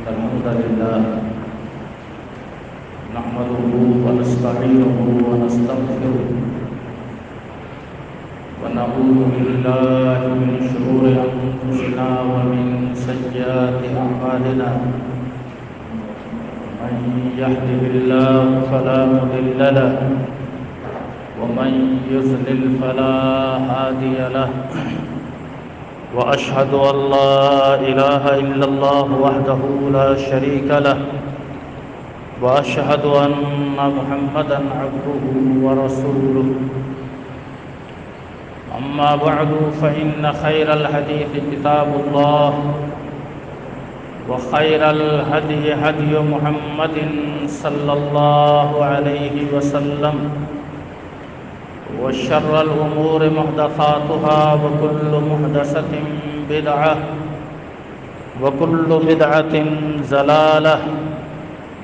الحمد لله نحمده ونستعينه ونستغفره ونعوذ بالله من شرور أنفسنا ومن سيئات أعمالنا من يهده الله فلا مضل له ومن يضلل فلا هادي له وأشهد أن لا إله إلا الله وحده لا شريك له وأشهد أن محمدًا عبده ورسوله أما بعد فإن خير الحديث كتاب الله وخير الهدي هدي محمد صلى الله عليه وسلم وشر الأمور محدثاتها وكل محدثة بدعة وكل بدعة ضلالة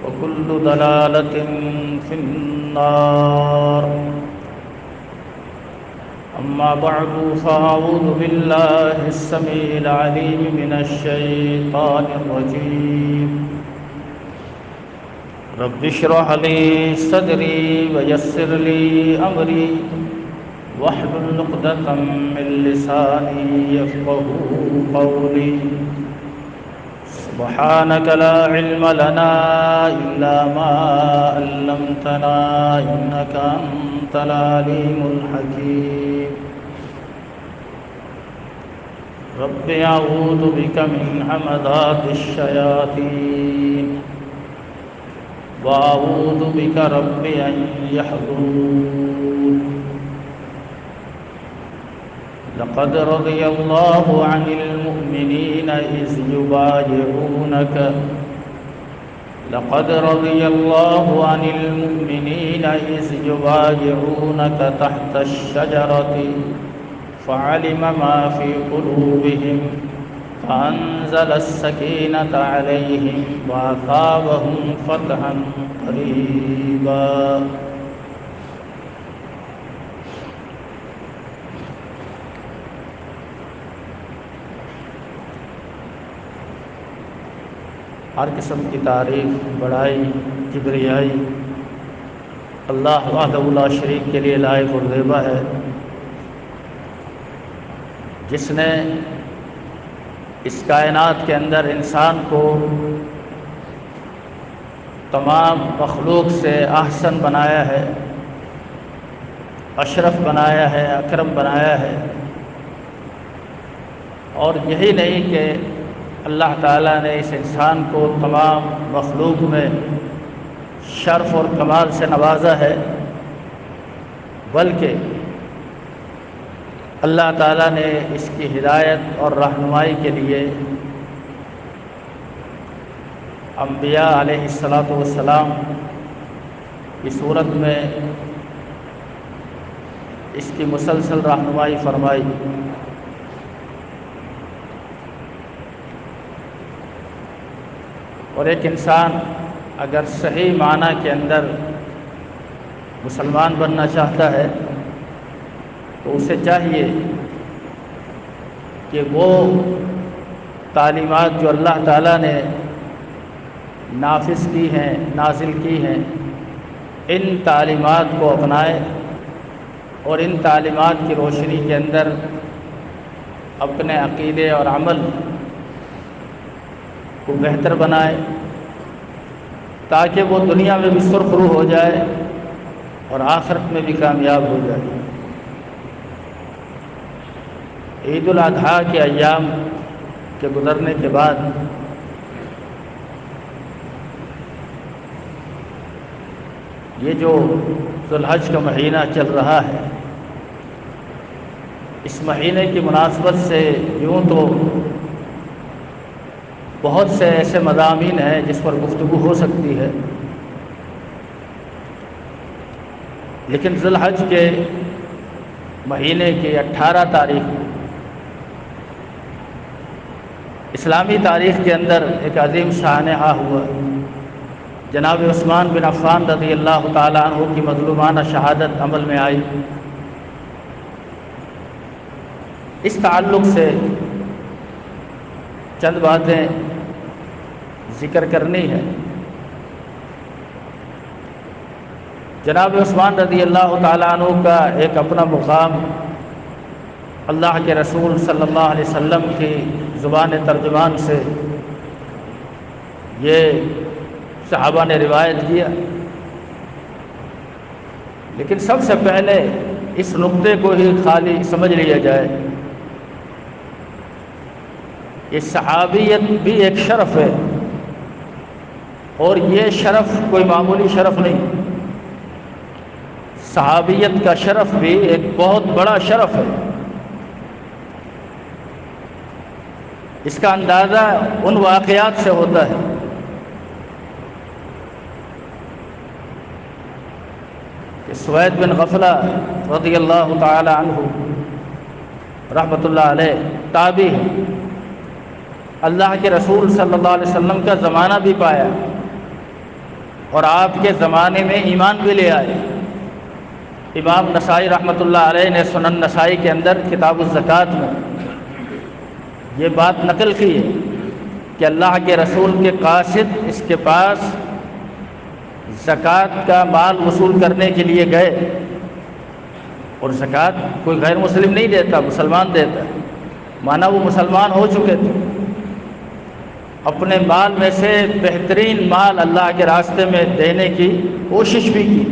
وكل ضلالة في النار أما بعد فأعوذ بالله السميع العليم من الشيطان الرجيم رب اشرح لي صدري ويسر لي أمري واحلل عقدة من لساني يفقهوا قولي سبحانك لا علم لنا إلا ما علمتنا إنك أنت العليم الحكيم رب أعوذ بك من همزات الشياطين وأعوذ بك رب أن يحضرون لقد رضي الله عن المؤمنين إذ يبايعونك لقد رضي الله عن المؤمنين إذ يبايعونك تحت الشجرة فعلم ما في قلوبهم فأنزل السكينة عليهم وأثابهم فتحا قريبا ہر قسم کی تعریف بڑائی کبریائی اللہ وحدہ لا شریک کے لیے لائق اور زیبا ہے، جس نے اس کائنات کے اندر انسان کو تمام مخلوق سے احسن بنایا ہے، اشرف بنایا ہے، اکرم بنایا ہے۔ اور یہی نہیں کہ اللہ تعالیٰ نے اس انسان کو تمام مخلوق میں شرف اور کمال سے نوازا ہے، بلکہ اللہ تعالیٰ نے اس کی ہدایت اور رہنمائی کے لیے انبیاء علیہ السلام کی صورت میں اس کی مسلسل رہنمائی فرمائی۔ اور ایک انسان اگر صحیح معنی کے اندر مسلمان بننا چاہتا ہے تو اسے چاہیے کہ وہ تعلیمات جو اللہ تعالیٰ نے نافذ کی ہیں، نازل کی ہیں، ان تعلیمات کو اپنائے اور ان تعلیمات کی روشنی کے اندر اپنے عقیدے اور عمل کو بہتر بنائے، تاکہ وہ دنیا میں بھی سرخرو ہو جائے اور آخرت میں بھی کامیاب ہو جائے۔ عید الاضحیٰ کے ایام کے گزرنے کے بعد یہ جو ذو الحج کا مہینہ چل رہا ہے، اس مہینے کی مناسبت سے یوں تو بہت سے ایسے مضامین ہیں جس پر گفتگو ہو سکتی ہے، لیکن ذو الحج کے مہینے کی 18 تاریخ اسلامی تاریخ کے اندر ایک عظیم سانحہ ہوا۔ جناب عثمان بن عفان رضی اللہ تعالیٰ عنہ کی مظلومانہ شہادت عمل میں آئی۔ اس تعلق سے چند باتیں ذکر کرنی ہے۔ جناب عثمان رضی اللہ تعالیٰ عنہ کا ایک اپنا مقام اللہ کے رسول صلی اللہ علیہ وسلم کی زبان ترجمان سے یہ صحابہ نے روایت کیا، لیکن سب سے پہلے اس نقطے کو ہی خالی سمجھ لیا جائے کہ صحابیت بھی ایک شرف ہے، اور یہ شرف کوئی معمولی شرف نہیں۔ صحابیت کا شرف بھی ایک بہت بڑا شرف ہے۔ اس کا اندازہ ان واقعات سے ہوتا ہے۔ کہ سوید بن غفلہ رضی اللہ تعالی عنہ رحمۃ اللہ علیہ تابعی ہے، اللہ کے رسول صلی اللہ علیہ وسلم کا زمانہ بھی پایا اور آپ کے زمانے میں ایمان بھی لے آئے۔ امام نسائی رحمۃ اللہ علیہ نے سنن نسائی کے اندر کتاب الزکوٰۃ میں یہ بات نقل کی ہے کہ اللہ کے رسول کے قاصد اس کے پاس زکوٰۃ کا مال وصول کرنے کے لیے گئے، اور زکوٰۃ کوئی غیر مسلم نہیں دیتا، مسلمان دیتا ہے، مانا وہ مسلمان ہو چکے تھے۔ اپنے مال میں سے بہترین مال اللہ کے راستے میں دینے کی کوشش بھی کی۔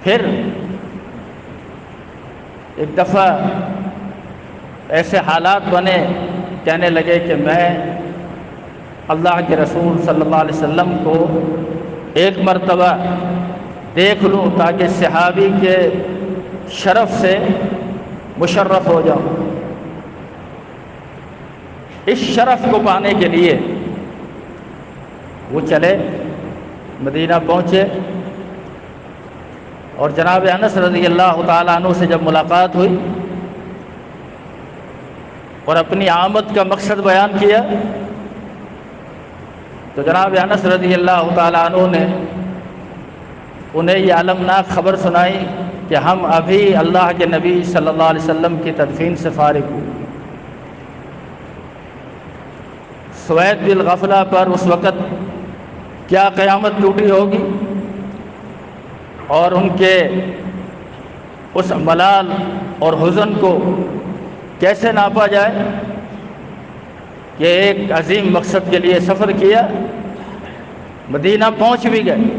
پھر ایک دفعہ ایسے حالات بنے، کہنے لگے کہ میں اللہ کے رسول صلی اللہ علیہ وسلم کو ایک مرتبہ دیکھ لوں تاکہ صحابی کے شرف سے مشرف ہو جاؤں۔ اس شرف کو پانے کے لیے وہ چلے، مدینہ پہنچے، اور جناب انس رضی اللہ تعالیٰ عنہ سے جب ملاقات ہوئی اور اپنی آمد کا مقصد بیان کیا تو جناب انس رضی اللہ تعالیٰ عنہ نے انہیں یہ المناک خبر سنائی کہ ہم ابھی اللہ کے نبی صلی اللہ علیہ وسلم کی تدفین سے فارغ ہوئے۔ سوید بن غفلہ پر اس وقت کیا قیامت ٹوٹی ہوگی، اور ان کے اس ملال اور حزن کو کیسے ناپا جائے کہ ایک عظیم مقصد کے لیے سفر کیا، مدینہ پہنچ بھی گئے،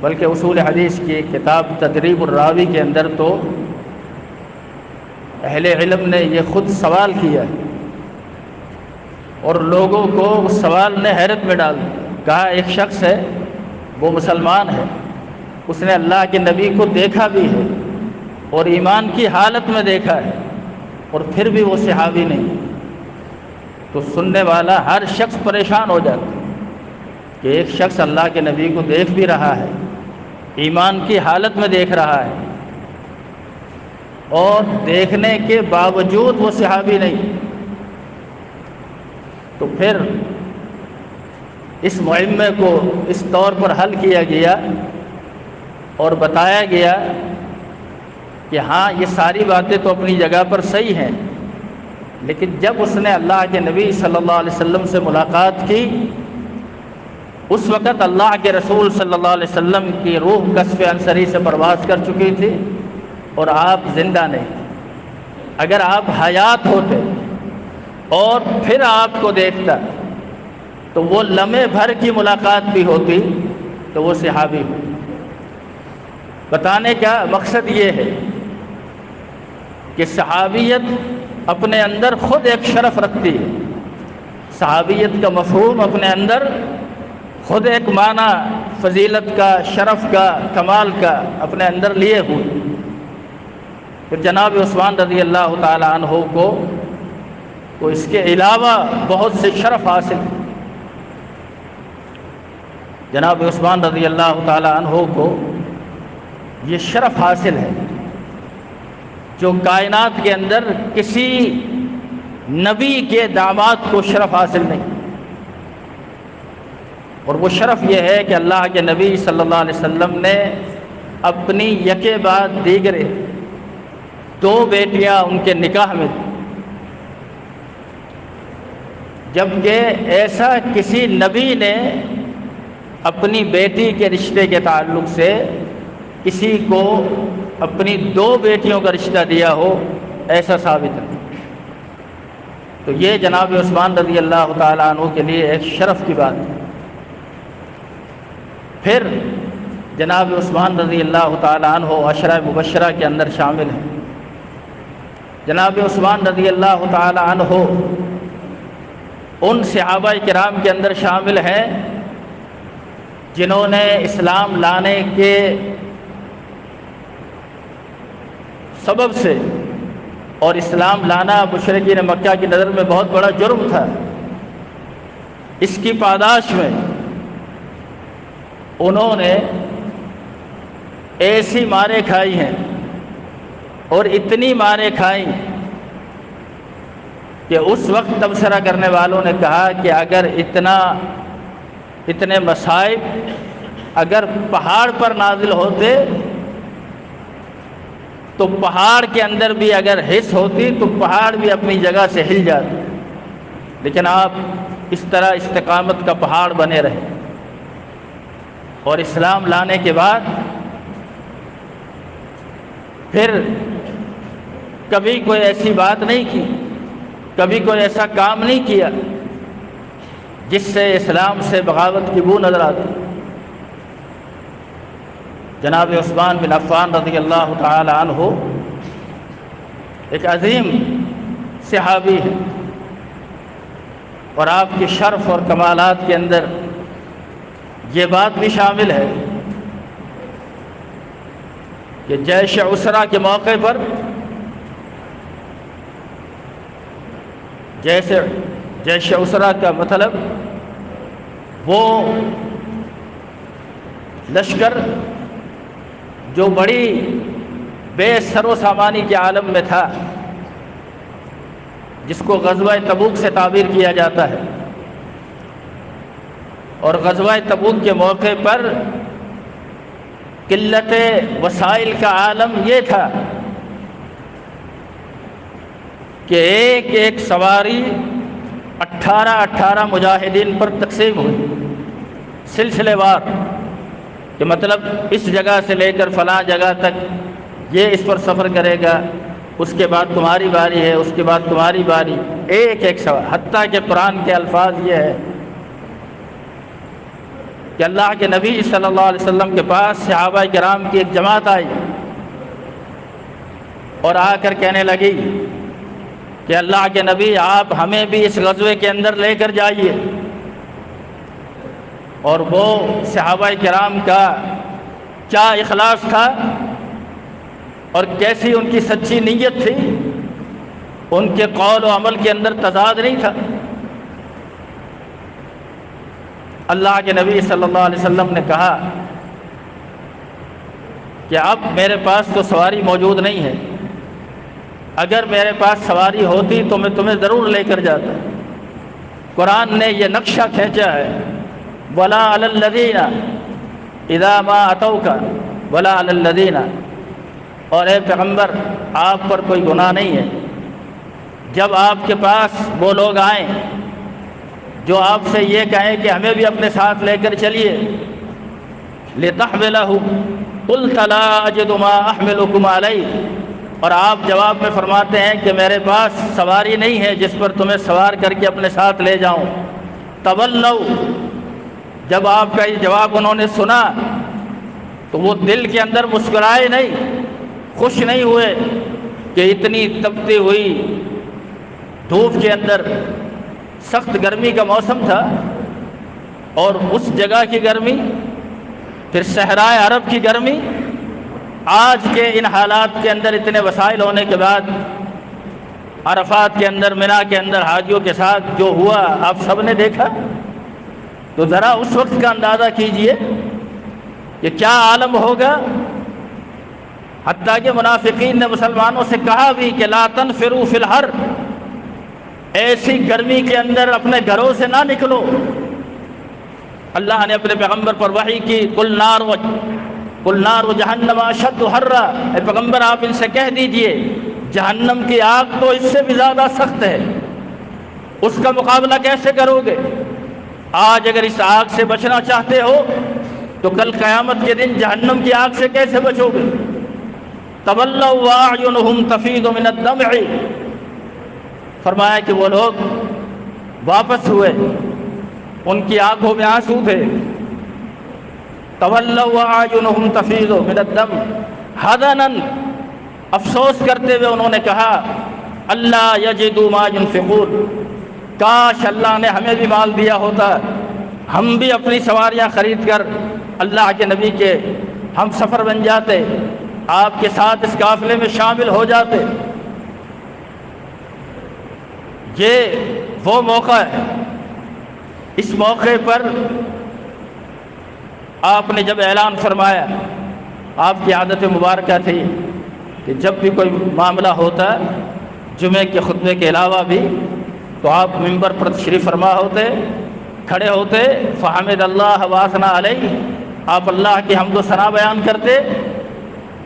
بلکہ اصول حدیث کی کتاب تدریب الراوی کے اندر تو اہل علم نے یہ خود سوال کیا اور لوگوں کو اس سوال نے حیرت میں ڈال دیا۔ کہا ایک شخص ہے، وہ مسلمان ہے، اس نے اللہ کے نبی کو دیکھا بھی ہے اور ایمان کی حالت میں دیکھا ہے، اور پھر بھی وہ صحابی نہیں، تو سننے والا ہر شخص پریشان ہو جاتا ہے کہ ایک شخص اللہ کے نبی کو دیکھ بھی رہا ہے، ایمان کی حالت میں دیکھ رہا ہے، اور دیکھنے کے باوجود وہ صحابی نہیں۔ تو پھر اس معمے کو اس طور پر حل کیا گیا اور بتایا گیا کہ ہاں یہ ساری باتیں تو اپنی جگہ پر صحیح ہیں، لیکن جب اس نے اللہ کے نبی صلی اللہ علیہ وسلم سے ملاقات کی اس وقت اللہ کے رسول صلی اللہ علیہ وسلم کی روح کسف انصری سے پرواز کر چکی تھی اور آپ زندہ نہیں تھے۔ اگر آپ حیات ہوتے اور پھر آپ کو دیکھتا تو وہ لمحے بھر کی ملاقات بھی ہوتی تو وہ صحابی ہو۔ بتانے کا مقصد یہ ہے کہ صحابیت اپنے اندر خود ایک شرف رکھتی ہے، صحابیت کا مفہوم اپنے اندر خود ایک معنی فضیلت کا، شرف کا، کمال کا اپنے اندر لیے ہوئے۔ پھر جناب عثمان رضی اللہ تعالی عنہ کو اس کے علاوہ بہت سے شرف حاصل، جناب عثمان رضی اللہ تعالی عنہ کو یہ شرف حاصل ہے جو کائنات کے اندر کسی نبی کے داماد کو شرف حاصل نہیں، اور وہ شرف یہ ہے کہ اللہ کے نبی صلی اللہ علیہ وسلم نے اپنی یکے بعد دیگرے 2 بیٹیاں ان کے نکاح میں تھیں، جبکہ ایسا کسی نبی نے اپنی بیٹی کے رشتے کے تعلق سے کسی کو اپنی 2 بیٹیوں کا رشتہ دیا ہو، ایسا ثابت نہیں۔ تو یہ جناب عثمان رضی اللہ تعالیٰ عنہ کے لیے ایک شرف کی بات ہے۔ پھر جناب عثمان رضی اللہ تعالیٰ عنہ عشرہ مبشرہ کے اندر شامل ہیں۔ جناب عثمان رضی اللہ تعالیٰ عنہ ان صحابہ کرام کے اندر شامل ہیں جنہوں نے اسلام لانے کے سبب سے، اور اسلام لانا مشرکین مکہ کی نظر میں بہت بڑا جرم تھا، اس کی پاداش میں انہوں نے ایسی ماریں کھائی ہیں اور اتنی ماریں کھائیں کہ اس وقت تبصرہ کرنے والوں نے کہا کہ اگر اتنے مصائب اگر پہاڑ پر نازل ہوتے تو پہاڑ کے اندر بھی اگر حس ہوتی تو پہاڑ بھی اپنی جگہ سے ہل جاتے، لیکن آپ اس طرح استقامت کا پہاڑ بنے رہے، اور اسلام لانے کے بعد پھر کبھی کوئی ایسی بات نہیں کی، کبھی کوئی ایسا کام نہیں کیا جس سے اسلام سے بغاوت کی بو نظر آتی۔ جناب عثمان بن عفان رضی اللہ تعالی عنہ ایک عظیم صحابی ہے، اور آپ کے شرف اور کمالات کے اندر یہ بات بھی شامل ہے کہ جیش عسرہ کے موقع پر جیش عسرہ کا مطلب وہ لشکر جو بڑی بے سر و سامانی کے عالم میں تھا، جس کو غزوہ تبوک سے تعبیر کیا جاتا ہے، اور غزوہ تبوک کے موقع پر قلت وسائل کا عالم یہ تھا کہ ایک ایک سواری 18 مجاہدین پر تقسیم ہوئی سلسلے وار، کہ مطلب اس جگہ سے لے کر فلاں جگہ تک یہ اس پر سفر کرے گا، اس کے بعد تمہاری باری ہے، اس کے بعد تمہاری باری، ایک ایک سوار۔ حتیٰ کہ قرآن کے الفاظ یہ ہے کہ اللہ کے نبی صلی اللہ علیہ وسلم کے پاس صحابہ کرام کی ایک جماعت آئی اور آ کر کہنے لگی کہ اللہ کے نبی آپ ہمیں بھی اس غزوے کے اندر لے کر جائیے۔ اور وہ صحابہ کرام کا کیا اخلاص تھا اور کیسی ان کی سچی نیت تھی، ان کے قول و عمل کے اندر تضاد نہیں تھا۔ اللہ کے نبی صلی اللہ علیہ وسلم نے کہا کہ اب میرے پاس تو سواری موجود نہیں ہے، اگر میرے پاس سواری ہوتی تو میں تمہیں ضرور لے کر جاتا۔ قرآن نے یہ نقشہ کھینچا ہے، وَلَا عَلَى الَّذِينَ إِذَا مَا أَتَوْكَ وَلَا عَلَى الَّذِينَ، اور اے پیغمبر آپ پر کوئی گناہ نہیں ہے جب آپ کے پاس وہ لوگ آئیں جو آپ سے یہ کہیں کہ ہمیں بھی اپنے ساتھ لے کر چلیے، لِتَحْمِلَهُ قُلْتَ لَا أَجِدُ مَا أَحْمِلُكُمْ عَلَيْهِ، اور آپ جواب میں فرماتے ہیں کہ میرے پاس سواری نہیں ہے جس پر تمہیں سوار کر کے اپنے ساتھ لے جاؤں۔ تَوَلَّوْا، جب آپ کا یہ جواب انہوں نے سنا تو وہ دل کے اندر مسکرائے نہیں، خوش نہیں ہوئے کہ اتنی تپتی ہوئی دھوپ کے اندر، سخت گرمی کا موسم تھا، اور اس جگہ کی گرمی، پھر صحرائے عرب کی گرمی، آج کے ان حالات کے اندر اتنے وسائل ہونے کے بعد عرفات کے اندر، منا کے اندر حاجیوں کے ساتھ جو ہوا آپ سب نے دیکھا، تو ذرا اس وقت کا اندازہ کیجئے کہ کیا عالم ہوگا۔ حتیٰ کہ منافقین نے مسلمانوں سے کہا بھی کہ لا تنفروا فی الحر، ایسی گرمی کے اندر اپنے گھروں سے نہ نکلو۔ اللہ نے اپنے پیغمبر پر وحی کی، قل نار جہنم اشد حرا، اے پیغمبر آپ ان سے کہہ دیجئے جہنم کی آگ تو اس سے بھی زیادہ سخت ہے، اس کا مقابلہ کیسے کرو گے؟ آج اگر اس آگ سے بچنا چاہتے ہو تو کل قیامت کے دن جہنم کی آگ سے کیسے بچو گے؟ تولوا واعینہم تفیض من الدمع، فرمایا کہ وہ لوگ واپس ہوئے، ان کی آنکھوں میں آنسو تھے۔ تولوا واعینہم تفیض من الدمع حزنا، افسوس کرتے ہوئے انہوں نے کہا اللہ یجدوا ما ينفقون، کاش اللہ نے ہمیں بھی مال دیا ہوتا، ہم بھی اپنی سواریاں خرید کر اللہ کے نبی کے ہم سفر بن جاتے، آپ کے ساتھ اس قافلے میں شامل ہو جاتے۔ یہ وہ موقع ہے، اس موقع پر آپ نے جب اعلان فرمایا، آپ کی عادت مبارکہ تھی کہ جب بھی کوئی معاملہ ہوتا جمعے کے خطبے کے علاوہ بھی، تو آپ ممبر پر تشریف فرما ہوتے، کھڑے ہوتے، فحمد اللہ واثنا علیہ، آپ اللہ کی حمد و ثنا بیان کرتے،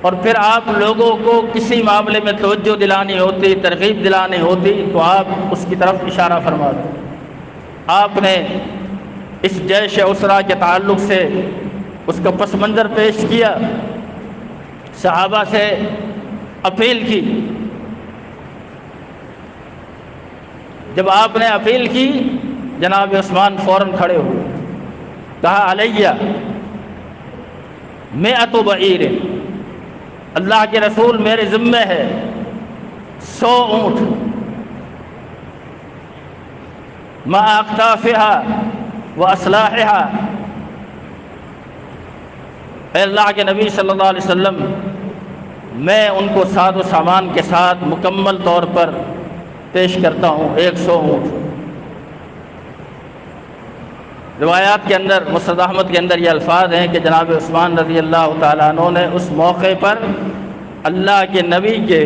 اور پھر آپ لوگوں کو کسی معاملے میں توجہ دلانی ہوتی، ترغیب دلانی ہوتی، تو آپ اس کی طرف اشارہ فرماتے۔ آپ نے اس جیش اسرا کے تعلق سے اس کا پس منظر پیش کیا، صحابہ سے اپیل کی۔ جب آپ نے اپیل کی، جناب عثمان فوراً کھڑے ہوئے، کہا علیہ مئۃ بعیر، اللہ کے رسول میرے ذمہ ہے 100 اونٹ، مع اکتافها واسلاحها، اے اللہ کے نبی صلی اللہ علیہ وسلم، میں ان کو ساز و سامان کے ساتھ مکمل طور پر پیش کرتا ہوں 100 اونٹ۔ روایات کے اندر، مسند احمد کے اندر یہ الفاظ ہیں کہ جناب عثمان رضی اللہ تعالیٰ عنہ نے اس موقع پر اللہ کے نبی کے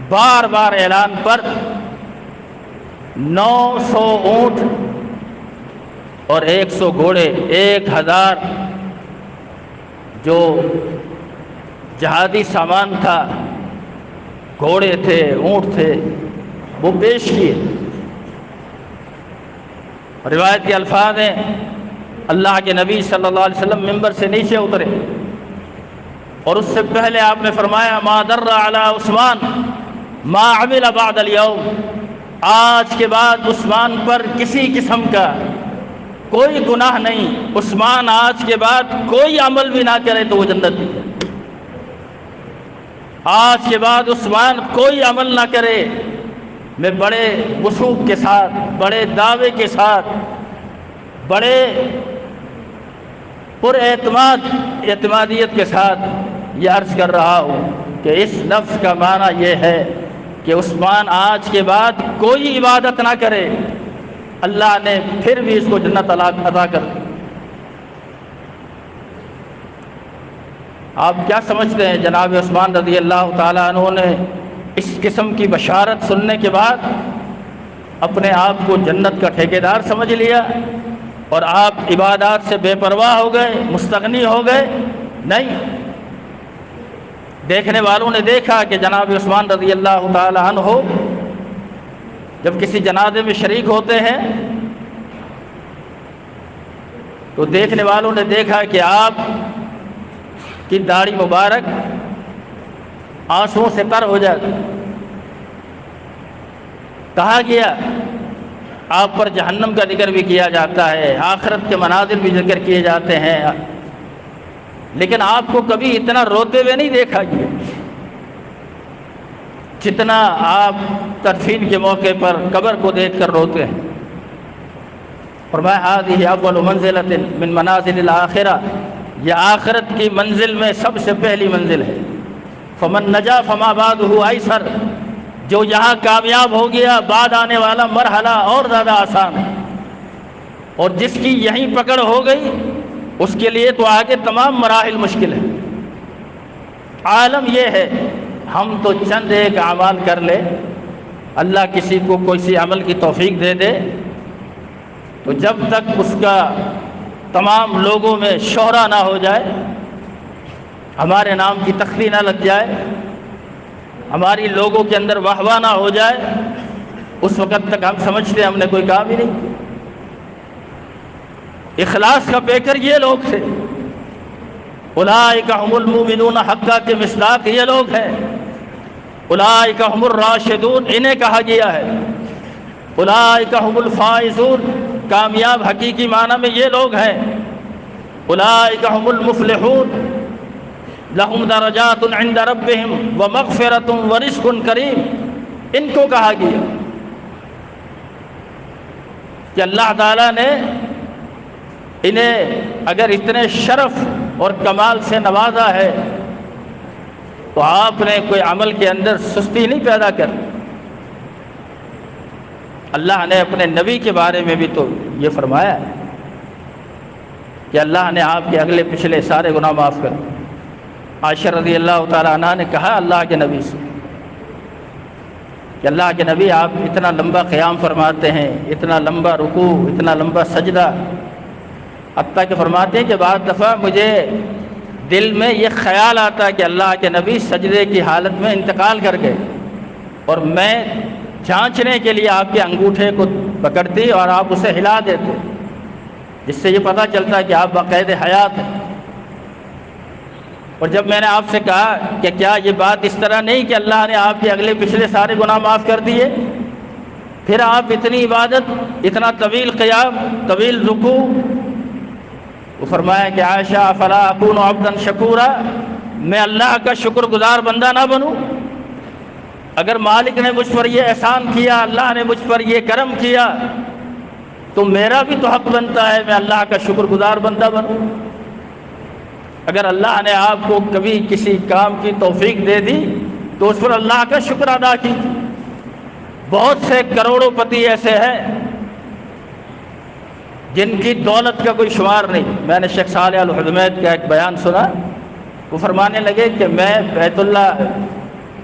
بار بار اعلان پر 900 اونٹ اور 100 گھوڑے، 1000 جو جہادی سامان تھا، گھوڑے تھے، اونٹ تھے، وہ پیش کیے۔ روایت کے الفاظ ہیں اللہ کے نبی صلی اللہ علیہ وسلم ممبر سے نیچے اترے، اور اس سے پہلے آپ نے فرمایا ما در علی عثمان ما عمل بعد اليوم، آج کے بعد عثمان پر کسی قسم کا کوئی گناہ نہیں، عثمان آج کے بعد کوئی عمل بھی نہ کرے تو وہ جنت میں، آج کے بعد عثمان کوئی عمل نہ کرے، میں بڑے وثوق کے ساتھ، بڑے دعوے کے ساتھ، بڑے پر اعتمادیت کے ساتھ یہ عرض کر رہا ہوں کہ اس لفظ کا معنی یہ ہے کہ عثمان آج کے بعد کوئی عبادت نہ کرے، اللہ نے پھر بھی اس کو جنت عطا کر دی۔ آپ کیا سمجھتے ہیں جناب عثمان رضی اللہ تعالیٰ عنہ نے اس قسم کی بشارت سننے کے بعد اپنے آپ کو جنت کا ٹھیکیدار سمجھ لیا اور آپ عبادات سے بے پرواہ ہو گئے، مستغنی ہو گئے؟ نہیں، دیکھنے والوں نے دیکھا کہ جناب عثمان رضی اللہ تعالیٰ عنہ جب کسی جنازے میں شریک ہوتے ہیں تو دیکھنے والوں نے دیکھا کہ آپ کی داڑھی مبارک آنسوؤں سے تر ہو جاتی۔ کہا گیا آپ پر جہنم کا ذکر بھی کیا جاتا ہے، آخرت کے مناظر بھی ذکر کیے جاتے ہیں، لیکن آپ کو کبھی اتنا روتے ہوئے نہیں دیکھا گیا جتنا آپ تدفین کے موقع پر قبر کو دیکھ کر روتے ہیں۔ فرمایا ہذہ اول منزلۃ من منازل الآخرہ، یہ آخرت کی منزل میں سب سے پہلی منزل ہے۔ فمن نجا فما بعدہ ایسر، جو یہاں کامیاب ہو گیا بعد آنے والا مرحلہ اور زیادہ آسان ہے، اور جس کی یہیں پکڑ ہو گئی اس کے لیے تو آگے تمام مراحل مشکل ہے۔ عالم یہ ہے ہم تو چند ایک اعمال کر لے، اللہ کسی کو کسی عمل کی توفیق دے دے تو جب تک اس کا تمام لوگوں میں شہرہ نہ ہو جائے، ہمارے نام کی تختی نہ لگ جائے، ہماری لوگوں کے اندر واہ واہ نہ ہو جائے، اس وقت تک ہم سمجھتے ہیں ہم نے کوئی کام ہی نہیں کیا۔ اخلاص کا پیکر یہ لوگ تھے، اولئک هم المؤمنون حقا کے مصداق یہ لوگ ہیں، اولئک هم الراشدون انہیں کہا گیا ہے، اولئک هم الفائزون کامیاب حقیقی معنی میں یہ لوگ ہیں، اولئک هم المفلحون لهم درجات عند ربهم ومغفرۃ ورزق کریم، ان کو کہا گیا کہ اللہ تعالیٰ نے انہیں اگر اتنے شرف اور کمال سے نوازا ہے تو آپ نے کوئی عمل کے اندر سستی نہیں پیدا کر۔ اللہ نے اپنے نبی کے بارے میں بھی تو یہ فرمایا ہے کہ اللہ نے آپ کے اگلے پچھلے سارے گناہ معاف کر۔ عائشہ رضی اللہ تعالی عنہ نے کہا اللہ کے نبی سے کہ اللہ کے نبی آپ اتنا لمبا قیام فرماتے ہیں، اتنا لمبا رکوع، اتنا لمبا سجدہ، حتیٰ کہ فرماتے ہیں کہ بعض دفعہ مجھے دل میں یہ خیال آتا کہ اللہ کے نبی سجدے کی حالت میں انتقال کر گئے، اور میں جانچنے کے لیے آپ کے انگوٹھے کو پکڑتی اور آپ اسے ہلا دیتے، جس سے یہ پتہ چلتا کہ آپ باقید حیات ہیں۔ اور جب میں نے آپ سے کہا کہ کیا یہ بات اس طرح نہیں کہ اللہ نے آپ کے اگلے پچھلے سارے گناہ معاف کر دیے، پھر آپ اتنی عبادت، اتنا طویل قیام، طویل رکوع، وہ فرمایا کہ عائشہ فلا اکون عبدا شکورا، میں اللہ کا شکر گزار بندہ نہ بنوں؟ اگر مالک نے مجھ پر یہ احسان کیا، اللہ نے مجھ پر یہ کرم کیا، تو میرا بھی تو حق بنتا ہے میں اللہ کا شکر گزار بندہ بنوں۔ اگر اللہ نے آپ کو کبھی کسی کام کی توفیق دے دی تو اس پر اللہ کا شکر ادا کیجیے۔ بہت سے کروڑوں پتی ایسے ہیں جن کی دولت کا کوئی شمار نہیں۔ میں نے شیخ صالح الحدمید کا ایک بیان سنا، وہ فرمانے لگے کہ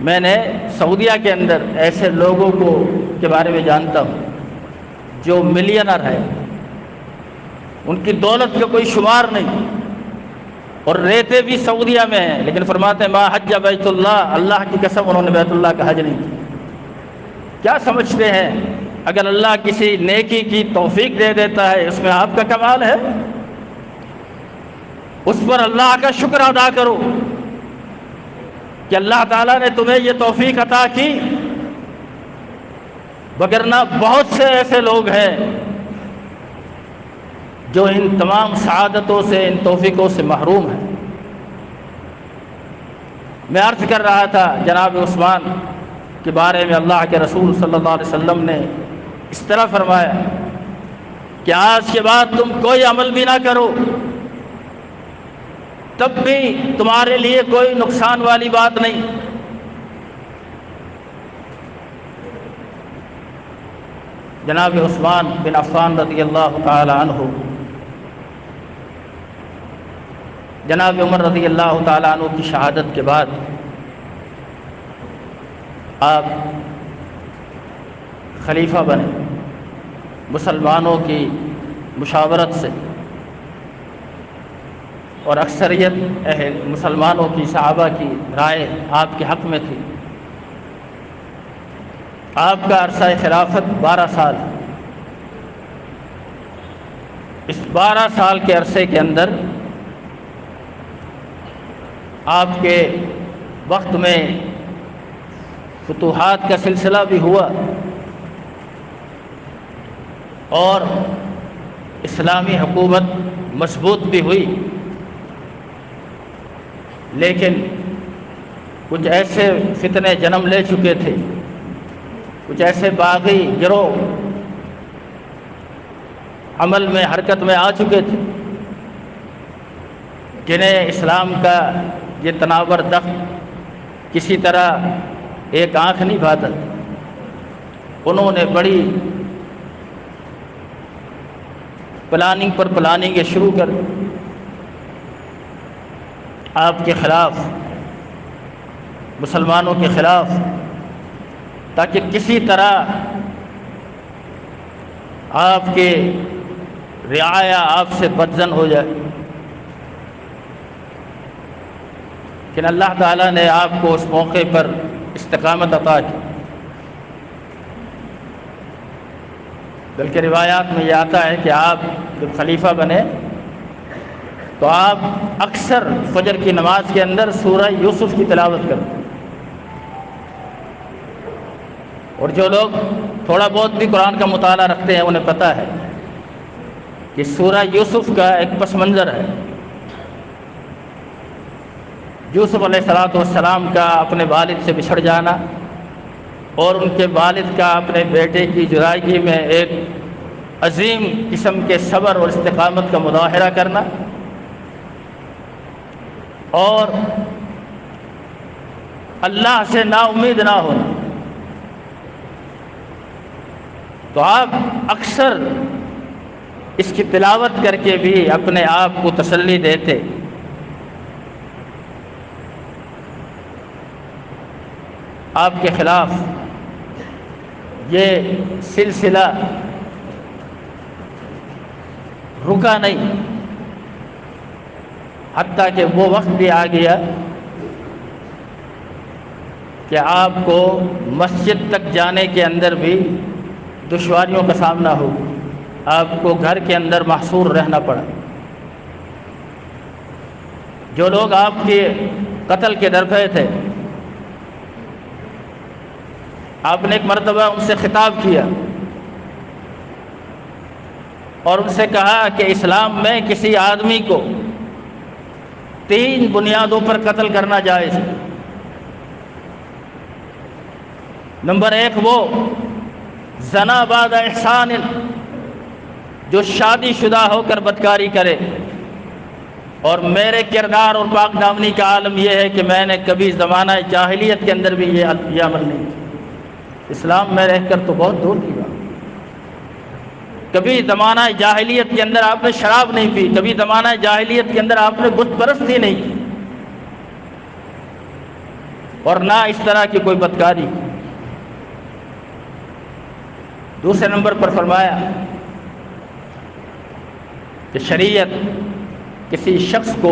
میں نے سعودیہ کے اندر ایسے لوگوں کے بارے میں جانتا ہوں جو ملینر ہے، ان کی دولت کا کوئی شمار نہیں، اور رہتے بھی سعودیہ میں ہیں، لیکن فرماتے ہیں ما حج بیت اللہ، اللہ کی قسم انہوں نے بیت اللہ کا حج نہیں کیا۔ کیا سمجھتے ہیں اگر اللہ کسی نیکی کی توفیق دے دیتا ہے اس میں آپ کا کمال ہے؟ اس پر اللہ کا شکر ادا کرو کہ اللہ تعالیٰ نے تمہیں یہ توفیق عطا کی، وگرنہ بہت سے ایسے لوگ ہیں جو ان تمام سعادتوں سے، ان توفیقوں سے محروم ہیں۔ میں عرض کر رہا تھا جناب عثمان کے بارے میں اللہ کے رسول صلی اللہ علیہ وسلم نے اس طرح فرمایا کہ آج کے بعد تم کوئی عمل بھی نہ کرو، تب بھی تمہارے لیے کوئی نقصان والی بات نہیں۔ جناب عثمان بن عفان رضی اللہ تعالی عنہ جناب عمر رضی اللہ تعالی عنہ کی شہادت کے بعد آپ خلیفہ بنے، مسلمانوں کی مشاورت سے، اور اکثریت مسلمانوں کی صحابہ کی رائے آپ کے حق میں تھی۔ آپ کا عرصہ خلافت 12 سال، اس 12 سال کے عرصے کے اندر آپ کے وقت میں فتوحات کا سلسلہ بھی ہوا اور اسلامی حکومت مضبوط بھی ہوئی، لیکن کچھ ایسے فتنے جنم لے چکے تھے، کچھ ایسے باغی گروہ عمل میں، حرکت میں آ چکے تھے جنہیں اسلام کا یہ تناور دخت کسی طرح ایک آنکھ نہیں بھاتا۔ انہوں نے بڑی پلاننگ پر پلاننگیں شروع کر آپ کے خلاف، مسلمانوں کے خلاف، تاکہ کسی طرح آپ کے رعایا آپ سے بدظن ہو جائے۔ لیکن اللہ تعالیٰ نے آپ کو اس موقع پر استقامت عطا کی۔ بلکہ روایات میں یہ آتا ہے کہ آپ جب خلیفہ بنے تو آپ اکثر فجر کی نماز کے اندر سورہ یوسف کی تلاوت کرتے، اور جو لوگ تھوڑا بہت بھی قرآن کا مطالعہ رکھتے ہیں انہیں پتہ ہے کہ سورہ یوسف کا ایک پس منظر ہے۔ یوسف علیہ السلام کا اپنے والد سے بچھڑ جانا اور ان کے والد کا اپنے بیٹے کی جدائیگی میں ایک عظیم قسم کے صبر اور استقامت کا مظاہرہ کرنا، اور اللہ سے نا امید نہ ہونا۔ تو آپ اکثر اس کی تلاوت کر کے بھی اپنے آپ کو تسلی دیتے۔ آپ کے خلاف یہ سلسلہ رکا نہیں، حتیٰ کہ وہ وقت بھی آ گیا کہ آپ کو مسجد تک جانے کے اندر بھی دشواریوں کا سامنا ہو، آپ کو گھر کے اندر محصور رہنا پڑا۔ جو لوگ آپ کے قتل کے درپے تھے، آپ نے ایک مرتبہ ان سے خطاب کیا اور ان سے کہا کہ اسلام میں کسی آدمی کو 3 بنیادوں پر قتل کرنا جائز ہے۔ نمبر 1 وہ زنا بعد احسان، جو شادی شدہ ہو کر بدکاری کرے، اور میرے کردار اور پاک دامنی کا عالم یہ ہے کہ میں نے کبھی زمانہ جاہلیت کے اندر بھی یہ عمل نہیں کیا، اسلام میں رہ کر تو بہت دور کی بات۔ کبھی زمانہ جاہلیت کے اندر آپ نے شراب نہیں پی، کبھی زمانہ جاہلیت کے اندر آپ نے بت پرستی نہیں کی، اور نہ اس طرح کی کوئی بدکاری۔ دوسرے نمبر پر فرمایا کہ شریعت کسی شخص کو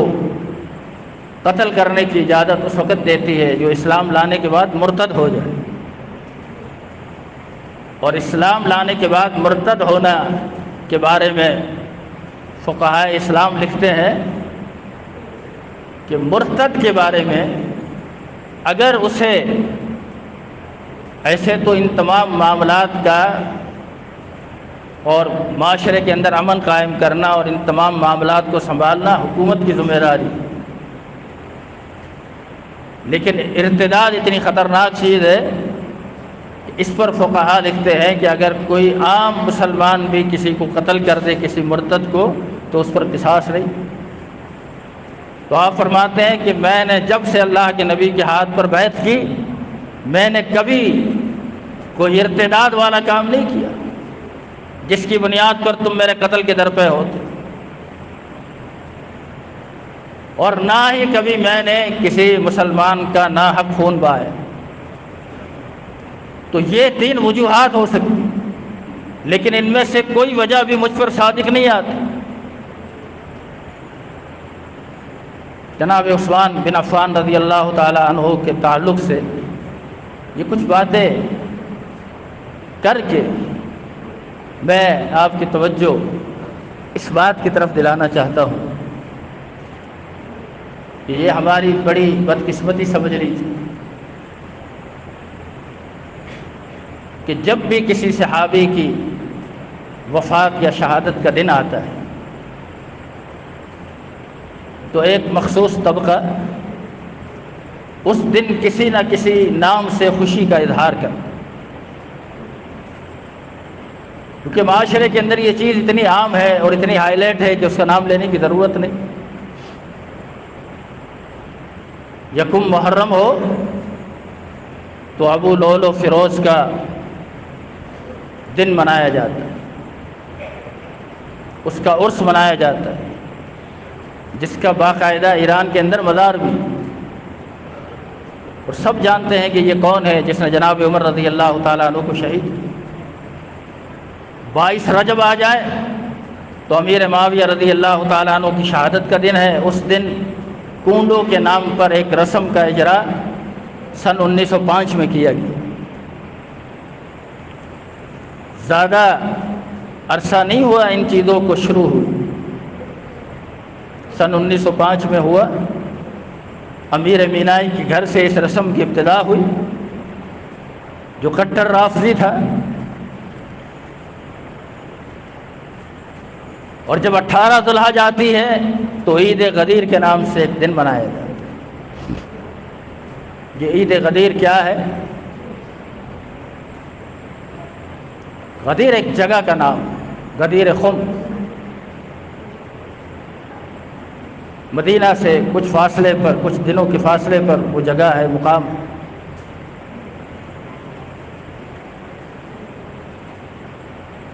قتل کرنے کی اجازت اس وقت دیتی ہے جو اسلام لانے کے بعد مرتد ہو جائے، اور اسلام لانے کے بعد مرتد ہونا کے بارے میں فقہاء اسلام لکھتے ہیں کہ مرتد کے بارے میں اگر اسے ایسے تو ان تمام معاملات کا اور معاشرے کے اندر امن قائم کرنا اور ان تمام معاملات کو سنبھالنا حکومت کی ذمہ داری، لیکن ارتداد اتنی خطرناک چیز ہے کہ اس پر فقہاء لکھتے ہیں کہ اگر کوئی عام مسلمان بھی کسی کو قتل کر دے، کسی مرتد کو، تو اس پر قصاص نہیں۔ تو آپ فرماتے ہیں کہ میں نے جب سے اللہ کے نبی کے ہاتھ پر بیعت کی، میں نے کبھی کوئی ارتداد والا کام نہیں کیا جس کی بنیاد پر تم میرے قتل کے درپے ہوتے، اور نہ ہی کبھی میں نے کسی مسلمان کا ناحق خون بہایا۔ تو یہ 3 وجوہات ہو سکتی، لیکن ان میں سے کوئی وجہ بھی مجھ پر صادق نہیں آتی۔ جناب عثمان بن عفان رضی اللہ تعالی عنہ کے تعلق سے یہ کچھ باتیں کر کے میں آپ کی توجہ اس بات کی طرف دلانا چاہتا ہوں کہ یہ ہماری بڑی بدقسمتی سمجھ رہی تھی کہ جب بھی کسی صحابی کی وفات یا شہادت کا دن آتا ہے تو ایک مخصوص طبقہ اس دن کسی نہ کسی نام سے خوشی کا اظہار کرتا، کیونکہ معاشرے کے اندر یہ چیز اتنی عام ہے اور اتنی ہائی لائٹ ہے کہ اس کا نام لینے کی ضرورت نہیں۔ یکم محرم ہو تو ابو لول و فیروز کا دن منایا جاتا ہے، اس کا عرس منایا جاتا ہے، جس کا باقاعدہ ایران کے اندر مزار بھی، اور سب جانتے ہیں کہ یہ کون ہے جس نے جناب عمر رضی اللہ تعالیٰ عنہ کو شہید کیا۔ 22 رجب آ جائے تو امیر معاویہ رضی اللہ تعالیٰ عنہ کی شہادت کا دن ہے۔ اس دن کنڈوں کے نام پر ایک رسم کا اجرا سن 1905 میں کیا گیا. زیادہ عرصہ نہیں ہوا ان چیزوں کو شروع ہوئی. سن 1905 میں ہوا. امیر مینائی کے گھر سے اس رسم کی ابتدا ہوئی جو کٹر رافضی تھا. اور جب 18 ذوالحج آتی ہے تو عید غدیر کے نام سے ایک دن منایا جاتا ہے. یہ عید غدیر کیا ہے؟ غدیر ایک جگہ کا نام، غدیر خم. مدینہ سے کچھ فاصلے پر، کچھ دنوں کے فاصلے پر وہ جگہ ہے، مقام.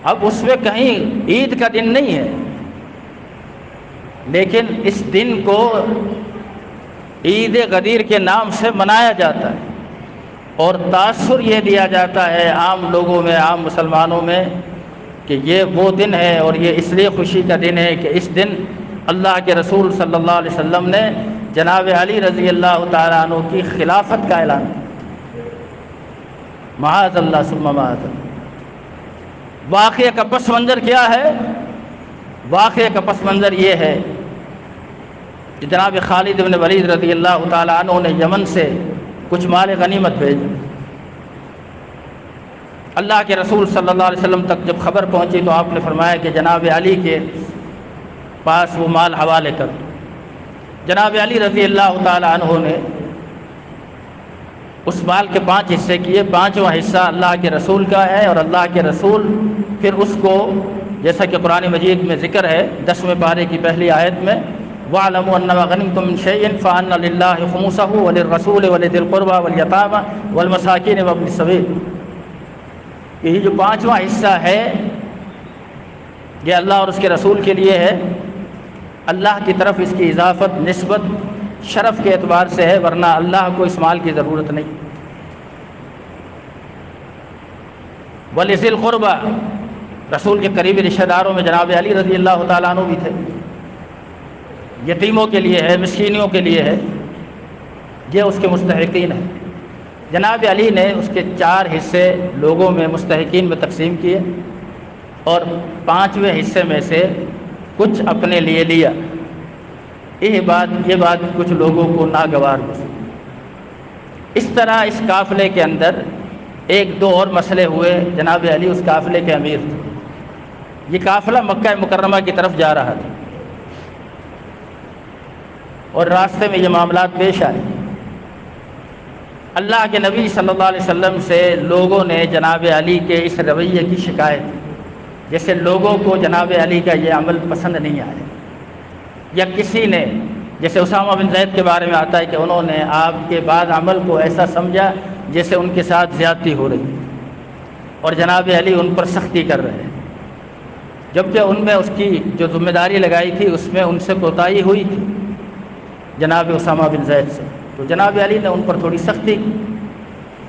اب اس میں کہیں عید کا دن نہیں ہے، لیکن اس دن کو عید غدیر کے نام سے منایا جاتا ہے اور تاثر یہ دیا جاتا ہے عام لوگوں میں، عام مسلمانوں میں کہ یہ وہ دن ہے اور یہ اس لیے خوشی کا دن ہے کہ اس دن اللہ کے رسول صلی اللہ علیہ وسلم نے جناب علی رضی اللہ تعالیٰ عنہ کی خلافت کا اعلان کیا. معاذ اللہ ثم معاذ اللہ. واقعہ کا پس منظر کیا ہے؟ واقعہ کا پس منظر یہ ہے کہ جناب خالد بن ولید رضی اللہ تعالیٰ عنہ نے یمن سے کچھ مال غنیمت بھیجا. اللہ کے رسول صلی اللہ علیہ وسلم تک جب خبر پہنچی تو آپ نے فرمایا کہ جناب علی کے پاس وہ مال حوالے کر. جناب علی رضی اللہ تعالیٰ عنہ نے اس مال کے 5 حصے کیے. 5واں حصہ اللہ کے رسول کا ہے اور اللہ کے رسول پھر اس کو، جیسا کہ قرآن مجید میں ذکر ہے 10ویں پارے کی پہلی آیت میں، وَاعْلَمُوا أَنَّمَا غَنِمْتُم مِّن شَيْءٍ فَأَنَّ لِلَّهِ خُمُسَهُ وَلِلرَّسُولِ وَلِذِي الْقُرْبَىٰ وَالْيَتَامَىٰ وَالْمَسَاكِينِ وَابْنِ السَّبِيلِ. یہ جو 5واں حصہ ہے یہ اللہ اور اس کے رسول کے لیے ہے. اللہ کی طرف اس کی اضافت نسبت شرف کے اعتبار سے ہے، ورنہ اللہ کو اس مال کی ضرورت نہیں. وَلِذِي الْقُرْبَىٰ، رسول کے قریبی رشتہ داروں میں جناب علی رضی اللہ تعالیٰ عنہ بھی تھے. یتیموں کے لیے ہے، مسکینوں کے لیے ہے، یہ اس کے مستحقین ہیں. جناب علی نے اس کے 4 حصے لوگوں میں مستحقین میں تقسیم کیے اور 5ویں حصے میں سے کچھ اپنے لیے لیا. یہ بات کچھ لوگوں کو ناگوار گزری. اس طرح اس قافلے کے اندر 1-2 اور مسئلے ہوئے. جناب علی اس قافلے کے امیر تھے. یہ قافلہ مکہ مکرمہ کی طرف جا رہا تھا اور راستے میں یہ معاملات پیش آئے. اللہ کے نبی صلی اللہ علیہ وسلم سے لوگوں نے جناب علی کے اس رویے کی شکایت، جیسے لوگوں کو جناب علی کا یہ عمل پسند نہیں آیا، یا کسی نے، جیسے اسامہ بن زید کے بارے میں آتا ہے کہ انہوں نے آپ کے بعد عمل کو ایسا سمجھا جیسے ان کے ساتھ زیادتی ہو رہی اور جناب علی ان پر سختی کر رہے ہیں، جبکہ ان میں اس کی جو ذمہ داری لگائی تھی اس میں ان سے کوتاہی ہوئی تھی جناب اسامہ بن زید سے. تو جناب علی نے ان پر تھوڑی سختی کی.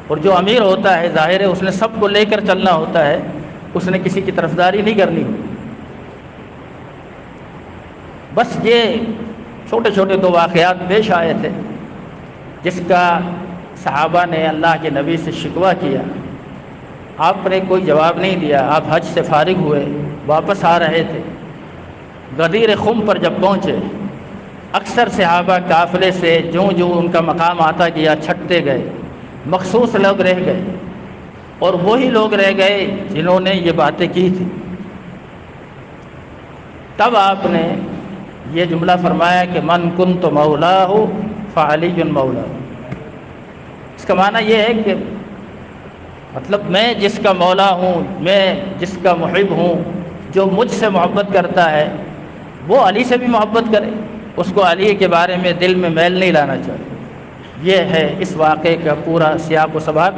اور جو امیر ہوتا ہے ظاہر ہے اس نے سب کو لے کر چلنا ہوتا ہے، اس نے کسی کی طرفداری نہیں کرنی ہوتی. بس یہ چھوٹے چھوٹے 2 واقعات پیش آئے تھے جس کا صحابہ نے اللہ کے نبی سے شکوہ کیا. آپ نے کوئی جواب نہیں دیا. آپ حج سے فارغ ہوئے، واپس آ رہے تھے. غدیر خم پر جب پہنچے، اکثر صحابہ قافلے سے جو ان کا مقام آتا گیا چھٹتے گئے. مخصوص لوگ رہ گئے اور وہی لوگ رہ گئے جنہوں نے یہ باتیں کی تھی. تب آپ نے یہ جملہ فرمایا کہ من کنت مولاہ فعلی مولاہ. اس کا معنی یہ ہے کہ مطلب میں جس کا مولا ہوں، میں جس کا محب ہوں، جو مجھ سے محبت کرتا ہے وہ علی سے بھی محبت کرے. اس کو علی کے بارے میں دل میں میل نہیں لانا چاہیے. یہ ہے اس واقعے کا پورا سیاق و سباق.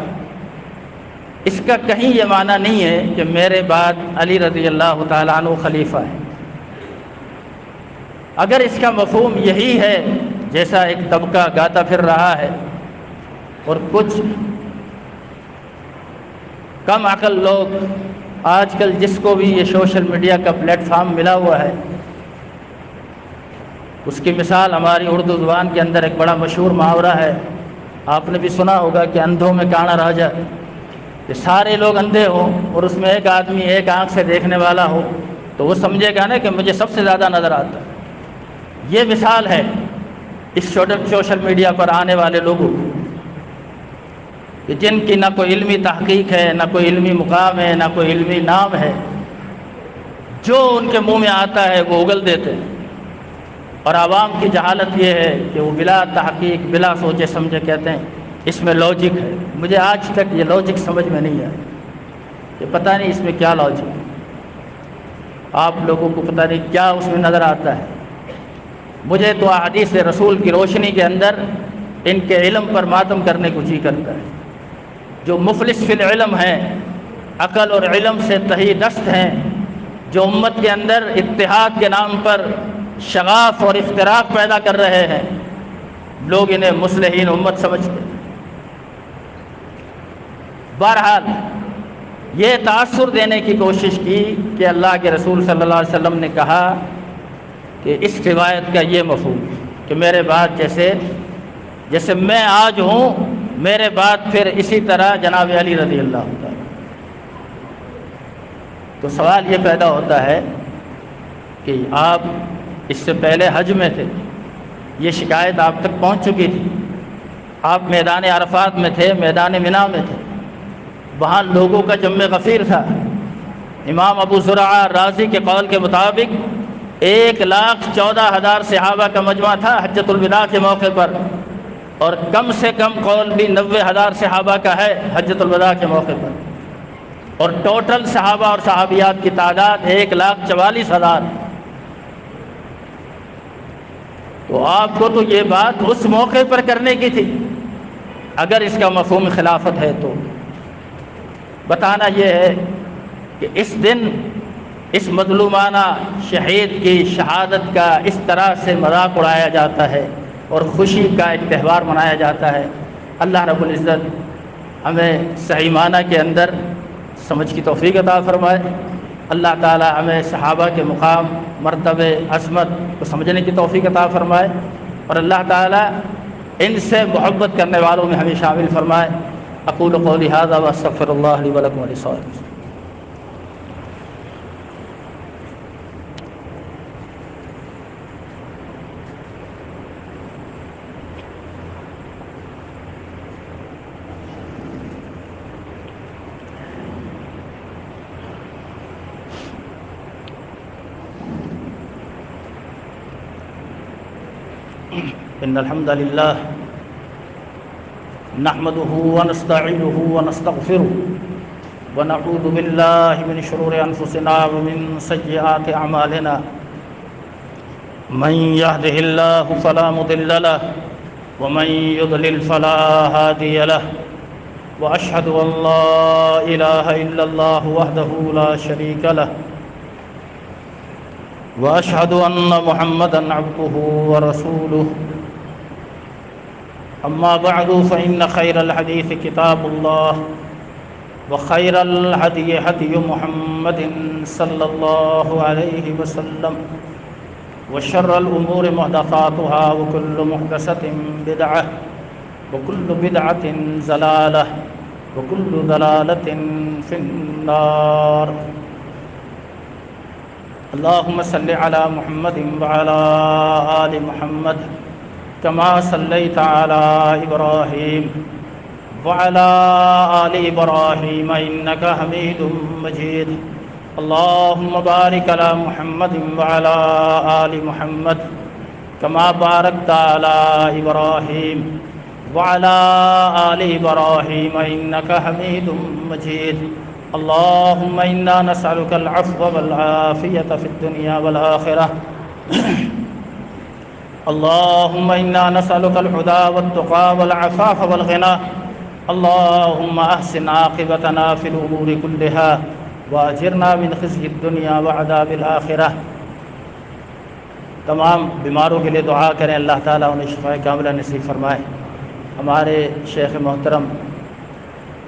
اس کا کہیں یہ معنی نہیں ہے کہ میرے بعد علی رضی اللہ تعالیٰ عنہ خلیفہ ہے. اگر اس کا مفہوم یہی ہے جیسا ایک طبقہ گاتا پھر رہا ہے اور کچھ کم عقل لوگ آج کل جس کو بھی یہ سوشل میڈیا کا پلیٹ فارم ملا ہوا ہے، اس کی مثال ہماری اردو زبان کے اندر ایک بڑا مشہور محاورہ ہے، آپ نے بھی سنا ہوگا کہ اندھوں میں کانا راجا، کہ سارے لوگ اندھے ہوں اور اس میں ایک آدمی ایک آنکھ سے دیکھنے والا ہو تو وہ سمجھے گا نا کہ مجھے سب سے زیادہ نظر آتا ہے۔ یہ مثال ہے اس سوشل میڈیا پر آنے والے لوگوں کی، کہ جن کی نہ کوئی علمی تحقیق ہے، نہ کوئی علمی مقام ہے، نہ کوئی علمی نام ہے، جو ان کے منہ میں آتا ہے وہ اگل دیتے ہیں۔ اور عوام کی جہالت یہ ہے کہ وہ بلا تحقیق بلا سوچے سمجھے کہتے ہیں اس میں لاجک ہے۔ مجھے آج تک یہ لاجک سمجھ میں نہیں آیا، کہ پتہ نہیں اس میں کیا لاجک ہے، آپ لوگوں کو پتہ نہیں کیا اس میں نظر آتا ہے۔ مجھے تو احادیث رسول کی روشنی کے اندر ان کے علم پر ماتم کرنے کو جی کرتا ہے۔ جو مفلس فی العلم ہیں، عقل اور علم سے تہی دست ہیں، جو امت کے اندر اتحاد کے نام پر شغاف اور اختراق پیدا کر رہے ہیں، لوگ انہیں مصلحین امت سمجھتے ہیں۔ بہرحال یہ تاثر دینے کی کوشش کی کہ اللہ کے رسول صلی اللہ علیہ وسلم نے کہا کہ اس روایت کا یہ مفہوم کہ میرے بعد جیسے میں آج ہوں، میرے بعد پھر اسی طرح جناب علی رضی اللہ عنہ۔ تو سوال یہ پیدا ہوتا ہے کہ آپ اس سے پہلے حج میں تھے، یہ شکایت آپ تک پہنچ چکی تھی، آپ میدان عرفات میں تھے، میدان منا میں تھے، وہاں لوگوں کا جم غفیر تھا۔ امام ابو زرعہ رازی کے قول کے مطابق 1,14,000 صحابہ کا مجمع تھا حجۃ الوداع کے موقع پر، اور کم سے کم قول بھی 90,000 صحابہ کا ہے حجۃ الوداع کے موقع پر، اور ٹوٹل صحابہ اور صحابیات کی تعداد 1,44,000۔ تو آپ کو تو یہ بات اس موقع پر کرنے کی تھی، اگر اس کا مفہوم خلافت ہے تو بتانا یہ ہے کہ اس دن اس مظلومانہ شہید کی شہادت کا اس طرح سے مذاق اڑایا جاتا ہے اور خوشی کا ایک تہوار منایا جاتا ہے۔ اللہ رب العزت ہمیں صحیح معنی کے اندر سمجھ کی توفیق عطا فرمائے۔ اللہ تعالی ہمیں صحابہ کے مقام، مرتبے، عظمت کو سمجھنے کی توفیق عطا فرمائے، اور اللہ تعالی ان سے محبت کرنے والوں میں ہمیں شامل فرمائے۔ اقول قولی ھذا واستغفر اللہ لی ولکم ولسائر المسلمین۔ ان الحمد للہ نحمده ونستعینه ونستغفره ونعوذ باللہ من شرور انفسنا ومن سیئات اعمالنا، من يهده الله فلا مضل له ومن يضلل فلا هادي له، واشهد ان لا اله الا الله وحده لا شريك له، واشهد ان محمدا عبده ورسوله۔ اما بعد فان خير الحديث كتاب الله، وخير الهدي هدي محمد صلى الله عليه وسلم، وشر الامور محدثاتها وكل محدثة بدعة، وكل بدعة ضلالة، وكل ضلالة في النار۔ اللهم صل على محمد وعلى آل محمد كما صليت على إبراهيم وعلى آل إبراهيم إنك حميد مجيد۔ اللهم بارك على محمد وعلى آل محمد كما باركت على إبراهيم وعلى آل إبراهيم إنك حميد مجيد۔ اللهم إنا نسألك العفو والعافية في الدنيا والآخرة۔ اللهم إنا نسألك الهدى والتقى والعفاف والغنى۔ اللهم أحسن عاقبتنا في الأمور كلها وأجرنا من خزي الدنيا وعذاب الآخرة۔ تمام بیماروں کے لیے دعا کریں، اللہ تعالیٰ انہیں شفاء کاملہ نصیب فرمائے۔ ہمارے شیخ محترم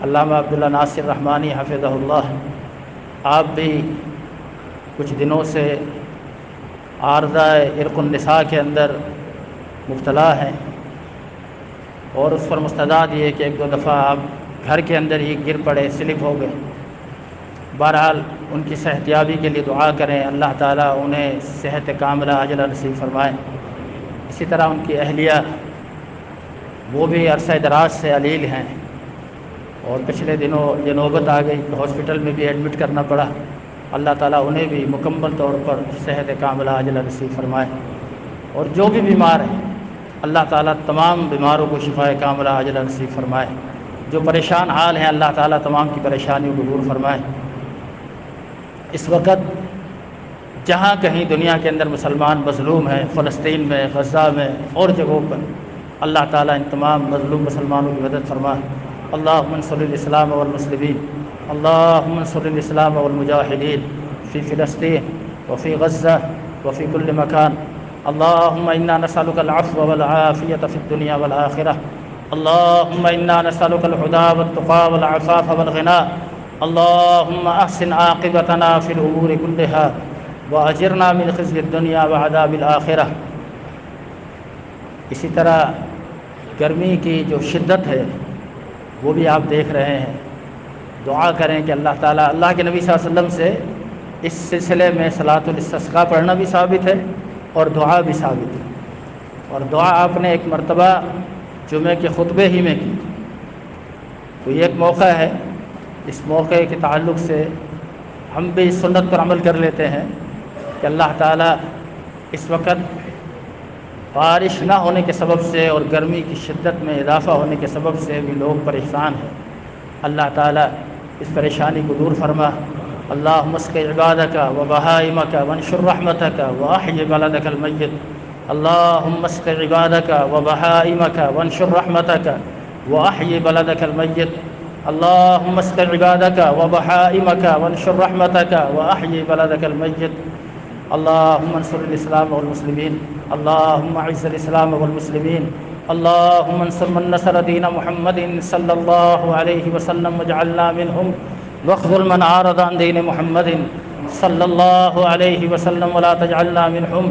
علامہ عبداللہ ناصر رحمانی حفظہ اللہ، آپ بھی کچھ دنوں سے عارضہ عرق النساء کے اندر مبتلا ہیں۔ اور اس پر مستعد یہ کہ ایک دو دفعہ آپ گھر کے اندر ہی گر پڑے، سلپ ہو گئے۔ بہرحال ان کی صحت یابی کے لیے دعا کریں، اللہ تعالیٰ انہیں صحت کاملہ عاجلہ نصیب فرمائے۔ اسی طرح ان کی اہلیہ، وہ بھی عرصہ دراز سے علیل ہیں اور پچھلے دنوں یہ نوبت آ گئی کہ ہاسپٹل میں بھی ایڈمٹ کرنا پڑا۔ اللہ تعالیٰ انہیں بھی مکمل طور پر صحت کاملہ عاجلہ نصیب فرمائے، اور جو بھی بیمار ہیں اللہ تعالیٰ تمام بیماروں کو شفائے کاملہ عاجلہ نصیب فرمائے۔ جو پریشان حال ہیں اللہ تعالیٰ تمام کی پریشانیوں کو دور فرمائے۔ اس وقت جہاں کہیں دنیا کے اندر مسلمان مظلوم ہیں، فلسطین میں، غزہ میں اور جگہوں پر، اللہ تعالیٰ ان تمام مظلوم مسلمانوں کی مدد فرمائے۔ اللہم انصر الاسلام والمسلمین، اللہم انصر الاسلام والمجاہدین فی فلسطین وفی غزہ وفی کل مکان۔ اللہم انا نسألک العفو والعافیۃ فی الدنیا والآخرہ۔ اللہم انا نسألک الہدی والتقی والعفاف والغنی۔ اللہم احسن عاقبتنا فی الامور کلہا واجرنا من خزی الدنیا وعذاب الآخرہ۔ اسی طرح گرمی کی جو شدت ہے وہ بھی آپ دیکھ رہے ہیں۔ دعا کریں کہ اللہ تعالیٰ، اللہ کے نبی صلی اللہ علیہ وسلم سے اس سلسلے میں صلاۃ الاستسقاء پڑھنا بھی ثابت ہے اور دعا بھی ثابت ہے، اور دعا آپ نے ایک مرتبہ جمعے کے خطبے ہی میں کی۔ تو یہ ایک موقع ہے، اس موقع کے تعلق سے ہم بھی اس سنت پر عمل کر لیتے ہیں کہ اللہ تعالیٰ اس وقت بارش نہ ہونے کے سبب سے اور گرمی کی شدت میں اضافہ ہونے کے سبب سے بھی لوگ پریشان ہیں، اللہ تعالیٰ اس پریشانی کو دور فرما۔ اللہم اسقِ عبادک و بہائمک وانشر رحمتک واحی بلدک المیت۔ اللہم اسقِ عبادک و بہائمک وانشر رحمتک واحی بلدک المیت۔ اللہم اسقِ عبادک و بہائمک وانشر رحمتک واحی بلدک المیت۔ اللہم انصر الاسلام والمسلمین، اللہم اعز الاسلام والمسلمین، اللہم انصر من نصر دین محمد صلی اللہ علیہ وسلم واجعلنا منہم، واخذل من عارض عن دین محمد صلی اللہ علیہ وسلم ولا تجعلنا منہم۔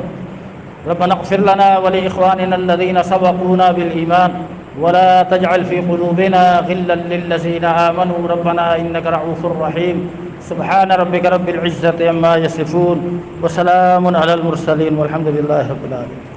ربنا اغفر لنا ولإخواننا الذين سبقونا بالإيمان ولا تجعل في قلوبنا غلا للذين آمنوا ربنا إنك رؤوف رحيم۔ سبحان ربك رب العزة عما يصفون وسلام على المرسلين والحمد لله رب العالمين۔